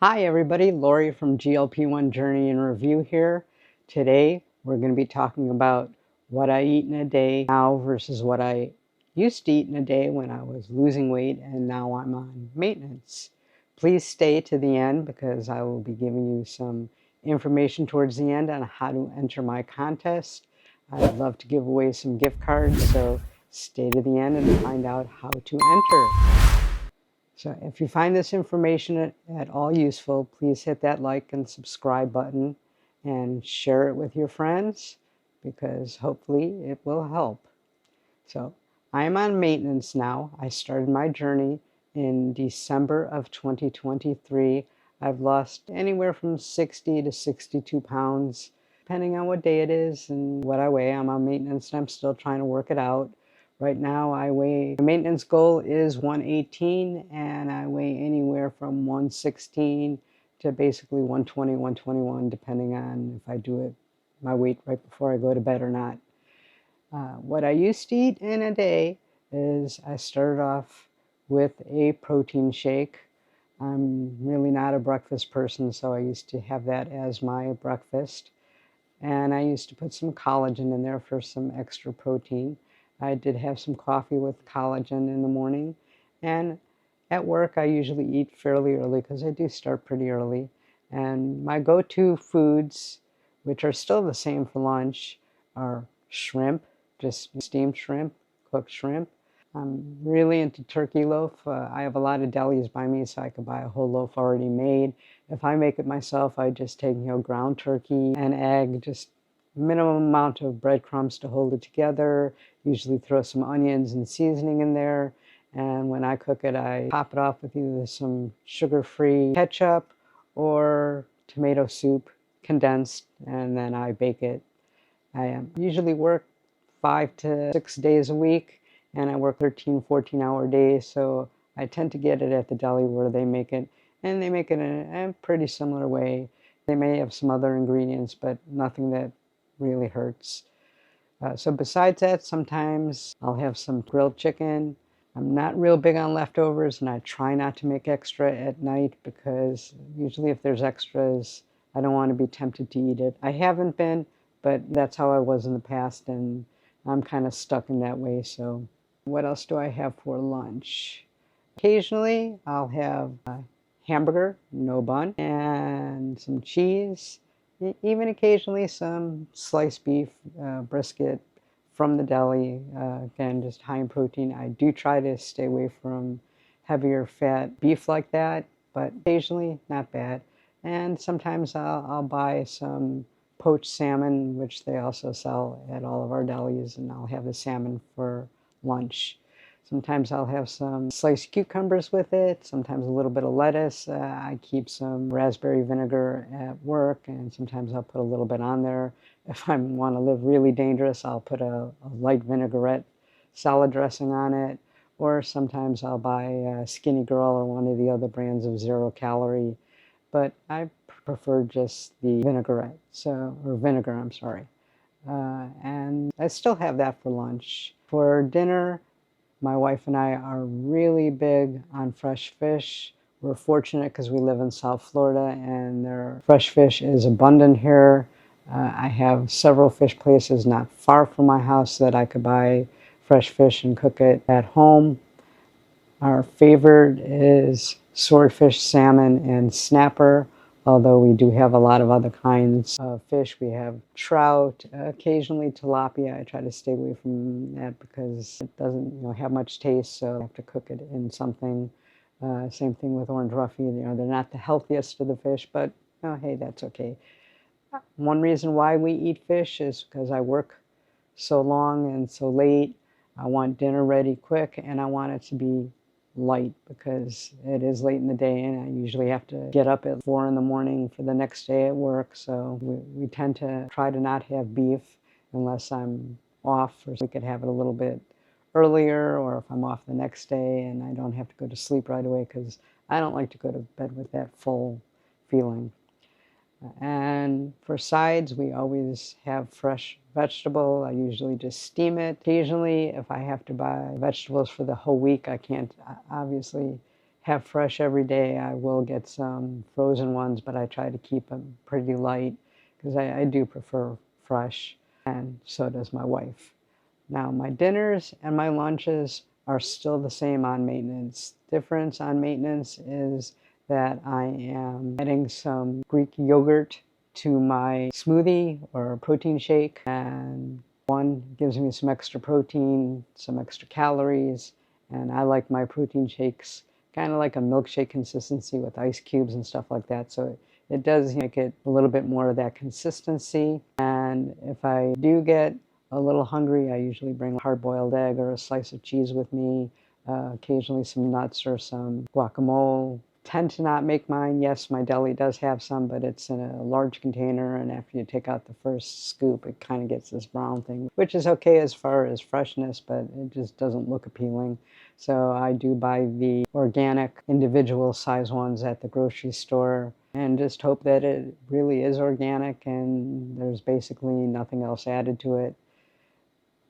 Hi everybody, Lori from GLP-1 Journey in Review here. Today we're going to be talking about what I eat in a day now versus what I used to eat in a day when I was losing weight and now I'm on maintenance. Please stay to the end because I will be giving you some information towards the end on how to enter my contest. I'd love to give away some gift cards, so stay to the end and find out how to enter. So if you find this information at all useful, please hit that like and subscribe button and share it with your friends because hopefully it will help. So I'm on maintenance now. I started my journey in December of 2023. I've lost anywhere from 60 to 62 pounds, depending on what day it is and what I weigh. I'm on maintenance and I'm still trying to work it out. Right now my maintenance goal is 118 and I weigh anywhere from 116 to basically 120, 121, depending on if I do it my weight right before I go to bed or not. What I used to eat in a day is I started off with a protein shake. I'm really not a breakfast person, so I used to have that as my breakfast. And I used to put some collagen in there for some extra protein. I did have some coffee with collagen in the morning. And at work, I usually eat fairly early because I do start pretty early. And my go-to foods, which are still the same for lunch, are shrimp, just steamed shrimp, cooked shrimp. I'm really into turkey loaf. I have a lot of delis by me, so I could buy a whole loaf already made. If I make it myself, I just take, ground turkey and egg, just minimum amount of breadcrumbs to hold it together. Usually throw some onions and seasoning in there. And when I cook it, I top it off with either some sugar-free ketchup or tomato soup, condensed, and then I bake it. I usually work 5 to 6 days a week, and I work 13, 14-hour days, so I tend to get it at the deli where they make it, and they make it in a pretty similar way. They may have some other ingredients, but nothing that really hurts. So besides that, sometimes I'll have some grilled chicken. I'm not real big on leftovers, and I try not to make extra at night because usually if there's extras, I don't want to be tempted to eat it. I haven't been, but that's how I was in the past, and I'm kind of stuck in that way. So what else do I have for lunch? Occasionally, I'll have a hamburger, no bun, and some cheese. Even occasionally some sliced beef, brisket from the deli. Again, just high in protein. I do try to stay away from heavier fat beef like that, but occasionally not bad. And sometimes I'll buy some poached salmon, which they also sell at all of our delis, and I'll have the salmon for lunch. Sometimes I'll have some sliced cucumbers with it, sometimes a little bit of lettuce. I keep some raspberry vinegar at work, and sometimes I'll put a little bit on there. If I want to live really dangerous, I'll put a light vinaigrette salad dressing on it, or sometimes I'll buy Skinny Girl or one of the other brands of zero calorie, but I prefer just the vinaigrette, or vinegar, I'm sorry. And I still have that for lunch. For dinner, my wife and I are really big on fresh fish. We're fortunate because we live in South Florida and their fresh fish is abundant here. I have several fish places not far from my house that I could buy fresh fish and cook it at home. Our favorite is swordfish, salmon, and snapper, although we do have a lot of other kinds of fish. We have trout, occasionally tilapia. I try to stay away from that because it doesn't have much taste, so I have to cook it in something. Same thing with orange roughy. They're not the healthiest of the fish, but hey, that's okay. One reason why we eat fish is because I work so long and so late. I want dinner ready quick, and I want it to be light because it is late in the day and I usually have to get up at 4 in the morning for the next day at work. So we tend to try to not have beef unless I'm off, or we could have it a little bit earlier, or if I'm off the next day and I don't have to go to sleep right away because I don't like to go to bed with that full feeling. And for sides, we always have fresh vegetable. I usually just steam it. Occasionally, if I have to buy vegetables for the whole week, I can't obviously have fresh every day. I will get some frozen ones, but I try to keep them pretty light because I do prefer fresh, and so does my wife. Now, my dinners and my lunches are still the same on maintenance. Difference on maintenance is that I am adding some Greek yogurt to my smoothie or protein shake, and one gives me some extra protein, some extra calories, and I like my protein shakes kind of like a milkshake consistency with ice cubes and stuff like that. So it does make it a little bit more of that consistency. And if I do get a little hungry, I usually bring a hard-boiled egg or a slice of cheese with me, occasionally some nuts or some guacamole. Tend to not make mine. Yes, my deli does have some, but it's in a large container, and after you take out the first scoop, it kind of gets this brown thing, which is okay as far as freshness, but it just doesn't look appealing. So I do buy the organic individual size ones at the grocery store and just hope that it really is organic and there's basically nothing else added to it.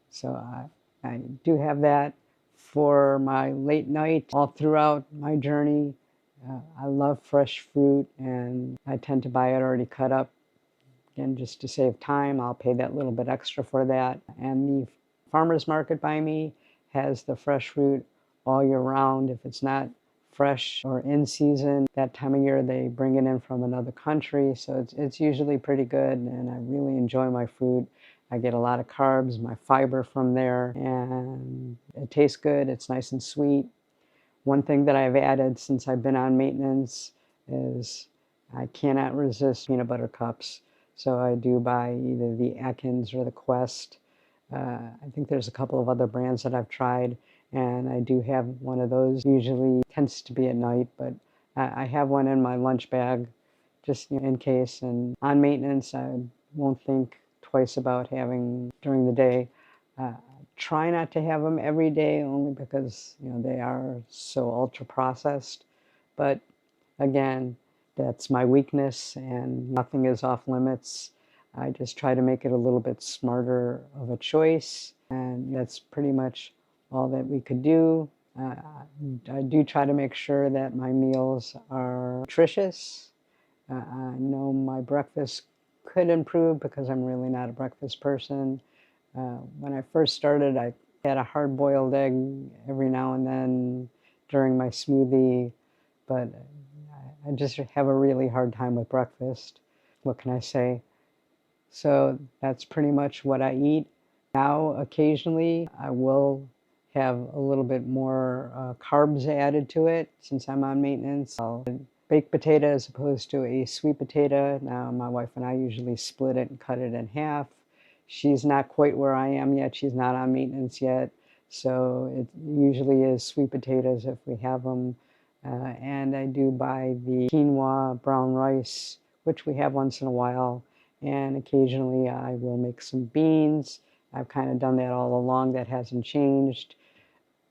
So I do have that for my late night all throughout my journey. I love fresh fruit, and I tend to buy it already cut up. Again, just to save time, I'll pay that little bit extra for that. And the farmer's market by me has the fresh fruit all year round. If it's not fresh or in season, that time of year they bring it in from another country. So it's usually pretty good, and I really enjoy my fruit. I get a lot of carbs, my fiber from there, and it tastes good. It's nice and sweet. One thing that I've added since I've been on maintenance is I cannot resist peanut butter cups. So I do buy either the Atkins or the Quest. I think there's a couple of other brands that I've tried, and I do have one of those. Usually tends to be at night, but I have one in my lunch bag just in case. And on maintenance, I won't think twice about having during the day. Try not to have them every day, only because they are so ultra processed. But again, that's my weakness, and nothing is off limits. I just try to make it a little bit smarter of a choice, and that's pretty much all that we could do. I do try to make sure that my meals are nutritious. I know my breakfast could improve because I'm really not a breakfast person. When I first started, I had a hard-boiled egg every now and then during my smoothie, but I just have a really hard time with breakfast. What can I say? So that's pretty much what I eat. Now, occasionally, I will have a little bit more carbs added to it since I'm on maintenance. I'll baked potato as opposed to a sweet potato. Now, my wife and I usually split it and cut it in half. She's not quite where I am yet. She's not on maintenance yet. So it usually is sweet potatoes if we have them. And I do buy the quinoa brown rice, which we have once in a while. And occasionally I will make some beans. I've kind of done that all along. That hasn't changed.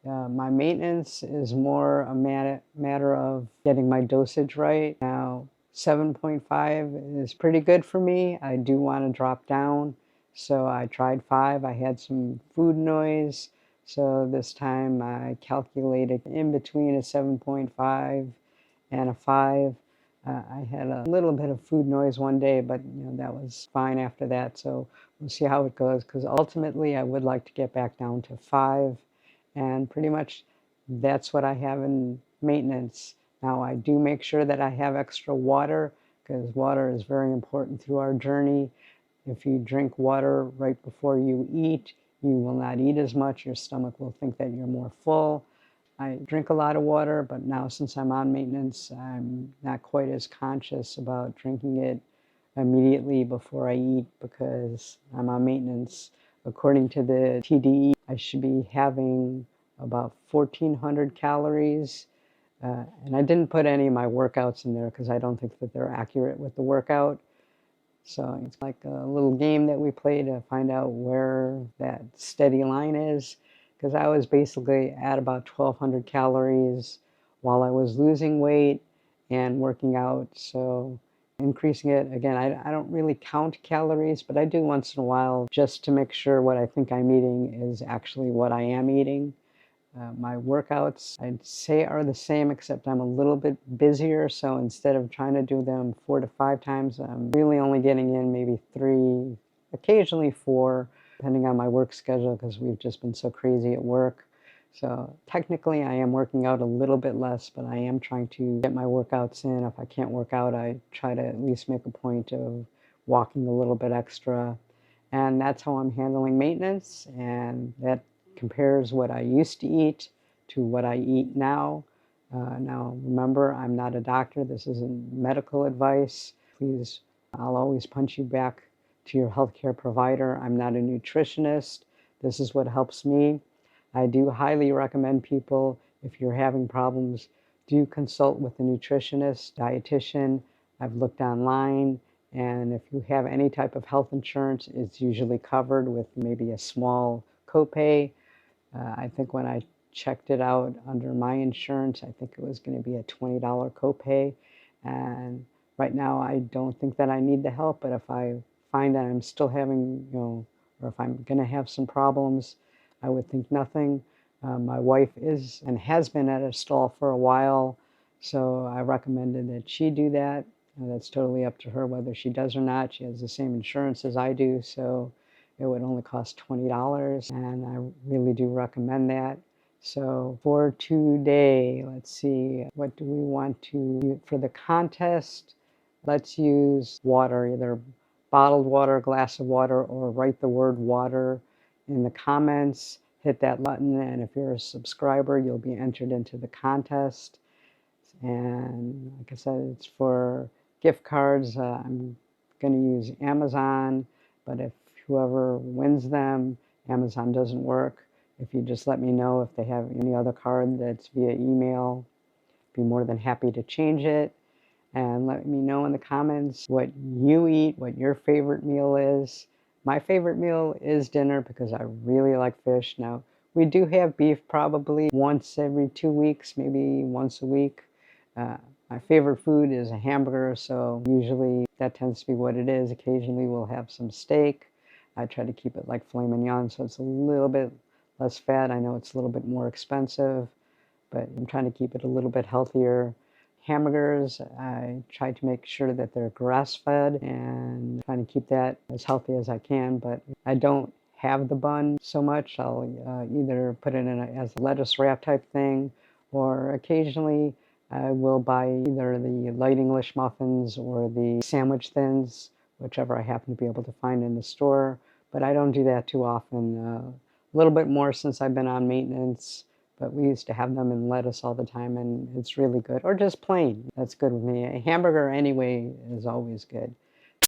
My maintenance is more a matter of getting my dosage right. Now, 7.5 is pretty good for me. I do want to drop down. So I tried 5. I had some food noise. So this time I calculated in between a 7.5 and a 5. I had a little bit of food noise one day, but that was fine after that. So we'll see how it goes, because ultimately I would like to get back down to 5. And pretty much that's what I have in maintenance. Now I do make sure that I have extra water, because water is very important through our journey. If you drink water right before you eat, you will not eat as much. Your stomach will think that you're more full. I drink a lot of water, but now since I'm on maintenance, I'm not quite as conscious about drinking it immediately before I eat because I'm on maintenance. According to the TDE, I should be having about 1,400 calories. And I didn't put any of my workouts in there because I don't think that they're accurate with the workout. So it's like a little game that we play to find out where that steady line is. Because I was basically at about 1,200 calories while I was losing weight and working out. So increasing it, again, I don't really count calories, but I do once in a while just to make sure what I think I'm eating is actually what I am eating. My workouts, I'd say, are the same, except I'm a little bit busier. So instead of trying to do them 4 to 5 times, I'm really only getting in maybe 3, occasionally 4, depending on my work schedule, because we've just been so crazy at work. So technically I am working out a little bit less, but I am trying to get my workouts in. If I can't work out, I try to at least make a point of walking a little bit extra. And that's how I'm handling maintenance. And that compares what I used to eat to what I eat now. Now, remember, I'm not a doctor. This isn't medical advice. Please, I'll always punch you back to your healthcare provider. I'm not a nutritionist. This is what helps me. I do highly recommend people, if you're having problems, do consult with a nutritionist, dietitian. I've looked online, and if you have any type of health insurance, it's usually covered with maybe a small copay. I think when I checked it out under my insurance, I think it was going to be a $20 copay. And right now, I don't think that I need the help, but if I find that I'm still having, or if I'm going to have some problems, I would think nothing. My wife is and has been at a stall for a while, so I recommended that she do that. That's totally up to her whether she does or not. She has the same insurance as I do, so it would only cost $20, and I really do recommend that. So for today, let's see, what do we want to do for the contest? Let's use water, either bottled water, glass of water, or write the word water in the comments. Hit that button, and if you're a subscriber, you'll be entered into the contest. And like I said, it's for gift cards. I'm going to use Amazon, but if whoever wins them, Amazon doesn't work. If you just let me know if they have any other card that's via email, be more than happy to change it. And let me know in the comments what you eat, what your favorite meal is. My favorite meal is dinner because I really like fish. Now, we do have beef probably once every 2 weeks, maybe once a week. My favorite food is a hamburger, so usually that tends to be what it is. Occasionally we'll have some steak. I try to keep it like filet mignon, so it's a little bit less fat. I know it's a little bit more expensive, but I'm trying to keep it a little bit healthier. Hamburgers, I try to make sure that they're grass-fed and trying to keep that as healthy as I can, but I don't have the bun so much. I'll either put it in as a lettuce wrap type thing, or occasionally I will buy either the light English muffins or the sandwich thins, whichever I happen to be able to find in the store, but I don't do that too often. A little bit more since I've been on maintenance, but we used to have them in lettuce all the time, and it's really good. Or just plain, that's good with me. A hamburger anyway is always good.